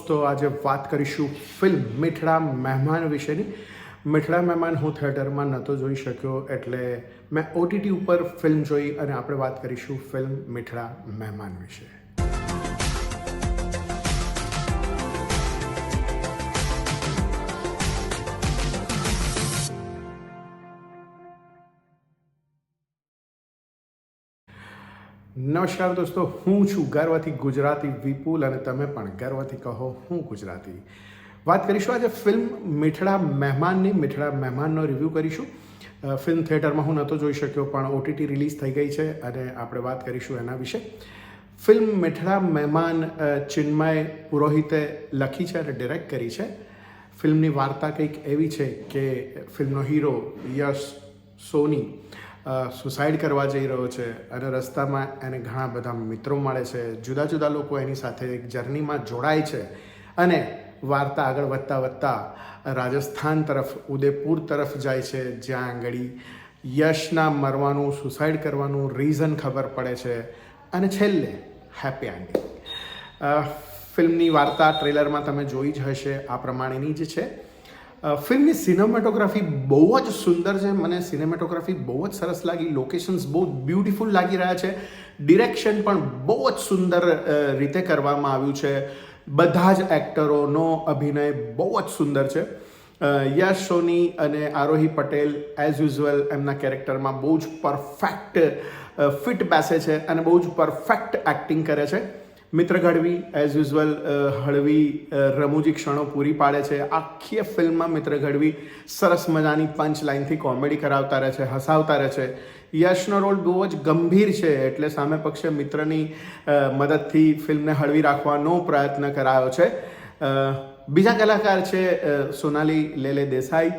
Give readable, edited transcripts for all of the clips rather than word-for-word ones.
દોસ્તો, આજે વાત કરીશું ફિલ્મ મીઠડા મહેમાન વિશેની. મીઠડા મહેમાન હું થિયેટરમાં નહોતો જોઈ શક્યો, એટલે મેં OTT ઉપર ફિલ્મ જોઈ અને આપણે વાત કરીશું ફિલ્મ મીઠડા મહેમાન વિશે. નમસ્કાર દોસ્તો, હું છું ગર્વથી ગુજરાતી વિપુલ અને તમે પણ ગર્વથી કહો હું ગુજરાતી. વાત કરીશું આજે ફિલ્મ મીઠડા મહેમાનની. મીઠડા મહેમાનનો રિવ્યૂ કરીશું. ફિલ્મ થિયેટરમાં હું નહોતો જોઈ શક્યો, પણ OTT રિલીઝ થઈ ગઈ છે અને આપણે વાત કરીશું એના વિશે. ફિલ્મ મીઠડા મહેમાન ચિન્મય પુરોહિતે લખી છે અને ડિરેક્ટ કરી છે. ફિલ્મની વાર્તા કંઈક એવી છે કે ફિલ્મનો હીરો યશ સોની સુસાઇડ કરવા જઈ રહ્યો છે અને રસ્તામાં એને ઘણા બધા મિત્રો મળે છે. જુદા જુદા લોકો એની સાથે એક જર્નીમાં જોડાય છે અને વાર્તા આગળ વધતા રાજસ્થાન તરફ, ઉદયપુર તરફ જાય છે, જ્યાં આગળ યશના મરવાનું, સુસાઇડ કરવાનું રીઝન ખબર પડે છે અને છેલ્લે હેપી એન્ડિંગ. ફિલ્મની વાર્તા ટ્રેલરમાં તમે જોઈ જ હશે, આ પ્રમાણેની જ છે. ફિલ્મની સિનેમેટોગ્રાફી બહુ જ સુંદર છે. મને સિનેમેટોગ્રાફી બહુ જ સરસ લાગી. લોકેશન્સ બહુ બ્યુટિફુલ લાગી રહ્યા છે. ડિરેક્શન પણ બહુ જ સુંદર રીતે કરવામાં આવ્યું છે. બધા જ એક્ટરોનો અભિનય બહુ જ સુંદર છે. યશ સોની અને આરોહી પટેલ એઝ યુઝ્યુઅલ એમના કેરેક્ટરમાં બહુ જ પરફેક્ટ ફિટ બેસે છે અને બહુ જ પરફેક્ટ એક્ટિંગ કરે છે. મિત્ર ગઢવી એઝ યુઝ્યુઅલ હળવી રમૂજી ક્ષણો પૂરી પાડે છે. આખી ફિલ્મમાં મિત્ર ગઢવી સરસ મજાની પંચ લાઇનથી કોમેડી કરાવતા રહે છે, હસાવતા રહે છે. યશનો રોલ બહુ જ ગંભીર છે, એટલે સામે પક્ષે મિત્રની મદદથી ફિલ્મને હળવી રાખવાનો પ્રયત્ન કરાયો છે. બીજા કલાકાર છે સોનાલી લેલે દેસાઈ,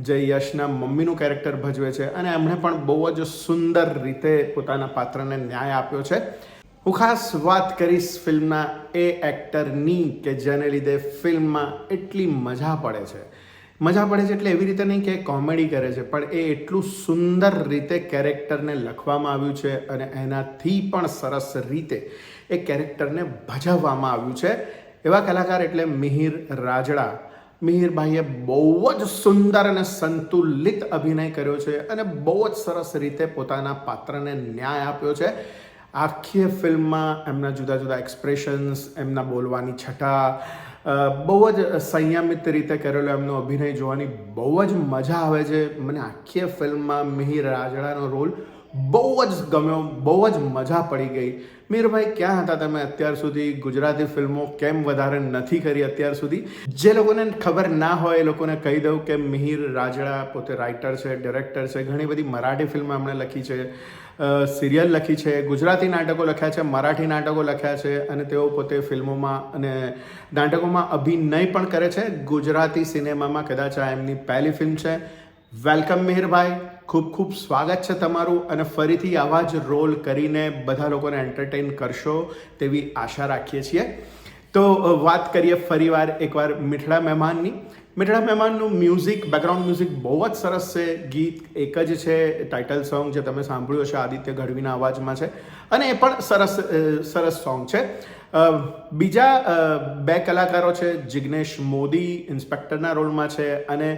જે યશના મમ્મીનું કેરેક્ટર ભજવે છે અને એમણે પણ બહુ જ સુંદર રીતે પોતાના પાત્રને ન્યાય આપ્યો છે. હું ખાસ વાત કરીશ ફિલ્મના એ એક્ટરની કે જેને લીધે ફિલ્મમાં એટલી મજા પડે છે. મજા પડે છે એટલે એવી રીતે નહીં કે કોમેડી કરે છે, પણ એ એટલું સુંદર રીતે કેરેક્ટરને લખવામાં આવ્યું છે અને એનાથી પણ સરસ રીતે એ કેરેક્ટરને ભજવવામાં આવ્યું છે. એવા કલાકાર એટલે મિહિર રાજડા. મિહિરભાઈએ બહુ જ સુંદર અને સંતુલિત અભિનય કર્યો છે અને બહુ જ સરસ રીતે પોતાના પાત્રને ન્યાય આપ્યો છે. આખી ફિલ્મમાં એમના જુદા જુદા એક્સપ્રેશન્સ, એમના બોલવાની છટા, બહુ જ સંયમિત રીતે કરેલો એમનો અભિનય જોવાની બહુ જ મજા આવે છે. મને આખી ફિલ્મમાં મિહિર રાજડાનો રોલ બહુ જ ગમ્યો, બહુ જ મજા પડી ગઈ. મિહિરભાઈ, ક્યાં હતા તમે અત્યાર સુધી? ગુજરાતી ફિલ્મો કેમ વધારે નથી કરી અત્યાર સુધી? જે લોકોને ખબર ના હોય એ લોકોને કહી દઉં કે મિહિર રાજડા પોતે રાઇટર છે, ડિરેક્ટર છે. ઘણી બધી મરાઠી ફિલ્મો એમણે લખી છે, સિરિયલ લખી છે, ગુજરાતી નાટકો લખ્યા છે, મરાઠી નાટકો લખ્યા છે અને તેઓ પોતે ફિલ્મોમાં અને નાટકોમાં અભિનય પણ કરે છે. ગુજરાતી સિનેમામાં કદાચ આ એમની પહેલી ફિલ્મ છે. વેલકમ મિહિરભાઈ, ખૂબ ખૂબ સ્વાગત છે તમારું અને ફરીથી આવા જ રોલ કરીને બધા લોકોને એન્ટરટેન કરશો તેવી આશા રાખીએ છીએ. તો વાત કરીએ ફરીવાર એકવાર મીઠડા મહેમાનની. મીઠડા મહેમાનનું મ્યુઝિક, બેકગ્રાઉન્ડ મ્યુઝિક બહુ જ સરસ છે. ગીત એક જ છે, ટાઇટલ સોંગ જે તમે સાંભળ્યું હશે, આદિત્ય ગઢવીના અવાજમાં છે અને એ પણ સરસ સોંગ છે. બીજા બે કલાકારો છે. જિગ્નેશ મોદી ઇન્સ્પેક્ટરના રોલમાં છે અને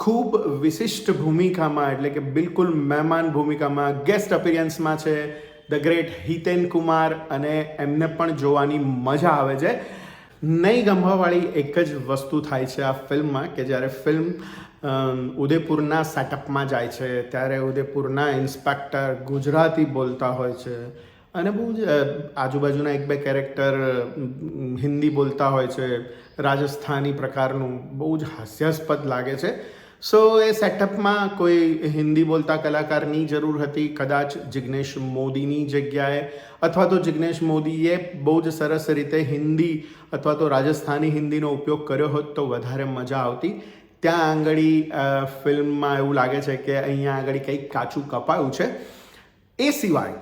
ખૂબ વિશિષ્ટ ભૂમિકામાં, એટલે કે બિલકુલ મહેમાન ભૂમિકામાં ગેસ્ટ અપિયરન્સમાં છે ધ ગ્રેટ હિતેન કુમાર અને એમને પણ જોવાની મજા આવે છે. નહીં ગમવાવાળી એક જ વસ્તુ થાય છે આ ફિલ્મમાં કે જ્યારે ફિલ્મ ઉદયપુરના સેટઅપમાં જાય છે ત્યારે ઉદયપુરના ઇન્સ્પેક્ટર ગુજરાતી બોલતા હોય છે અને બહુ જ આજુબાજુના એક બે કેરેક્ટર હિન્દી બોલતા હોય છે. રાજસ્થાની પ્રકારનું બહુ જ હાસ્યાસ્પદ લાગે છે. સો એ સેટઅપમાં કોઈ હિન્દી બોલતા કલાકારની જરૂર હતી, કદાચ જિગ્નેશ મોદીની જગ્યાએ, અથવા તો જિગ્નેશ મોદીએ બહુ જ સરસ રીતે હિન્દી અથવા તો રાજસ્થાની હિન્દીનો ઉપયોગ કર્યો હોત તો વધારે મજા આવતી. ત્યાં આગળ ફિલ્મમાં એવું લાગે છે કે અહીંયા આગળ કંઈક કાચું કપાયું છે. એ સિવાય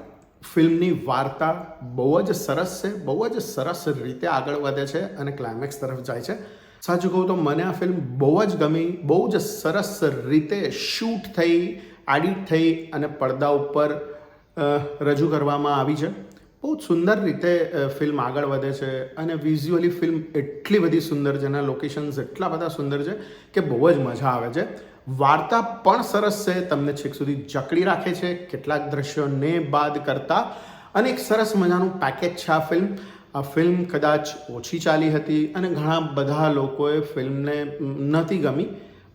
ફિલ્મની વાર્તા બહુ જ સરસ છે, બહુ જ સરસ રીતે આગળ વધે છે અને ક્લાઇમેક્સ તરફ જાય છે. સાચું કહું તો મને આ ફિલ્મ બહુ જ ગમી. બહુ જ સરસ રીતે શૂટ થઈ, એડિટ થઈ અને પડદા ઉપર રજૂ કરવામાં આવી છે. બહુ જ સુંદર રીતે ફિલ્મ આગળ વધે છે અને વિઝ્યુઅલી ફિલ્મ એટલી બધી સુંદર છે, એના લોકેશન્સ એટલા બધા સુંદર છે કે બહુ જ મજા આવે છે. વાર્તા પણ સરસ છે, તમને છેક સુધી જકડી રાખે છે કેટલાક દ્રશ્યોને બાદ કરતા, અને એક સરસ મજાનું પેકેજ છે આ ફિલ્મ. આ ફિલ્મ કદાચ ઓછી ચાલી હતી અને ઘણા બધા લોકોએ ફિલ્મને નથી ગમી.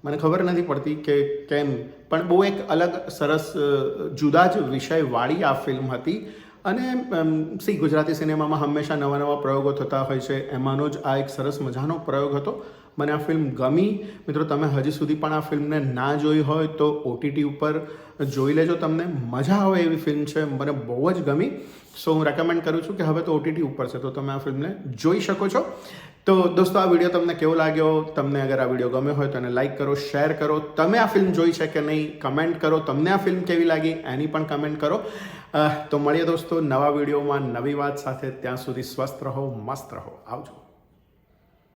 મને ખબર નથી પડતી કે કેમ, પણ બહુ એક અલગ સરસ જુદા જ વિષયવાળી આ ફિલ્મ હતી. અને ગુજરાતી સિનેમામાં હંમેશા નવા નવા પ્રયોગો થતા હોય છે, એમાંનો જ આ એક સરસ મજાનો પ્રયોગ હતો. મને આ ફિલ્મ ગમી. મિત્રો, તમે હજી સુધી પણ આ ફિલ્મને ના જોઈ હોય તો OTT ઉપર જોઈ લેજો, તમને મજા આવે એવી ફિલ્મ છે. મને બહુ જ ગમી. સો હું રેકમેન્ડ કરું છું કે હવે તો OTT ઉપર છે તો તમે આ ફિલ્મને જોઈ શકો છો. તો દોસ્તો, આ વિડીયો તમને કેવો લાગ્યો? તમને અગર આ વિડીયો ગમ્યો હોય તો એને લાઇક કરો, શેર કરો. તમે આ ફિલ્મ જોઈ છે કે નહીં કમેન્ટ કરો. તમને આ ફિલ્મ કેવી લાગી એની પણ કમેન્ટ કરો. તો મળીએ દોસ્તો નવા વિડીયોમાં નવી વાત સાથે. ત્યાં સુધી સ્વસ્થ રહો, મસ્ત રહો. આવજો.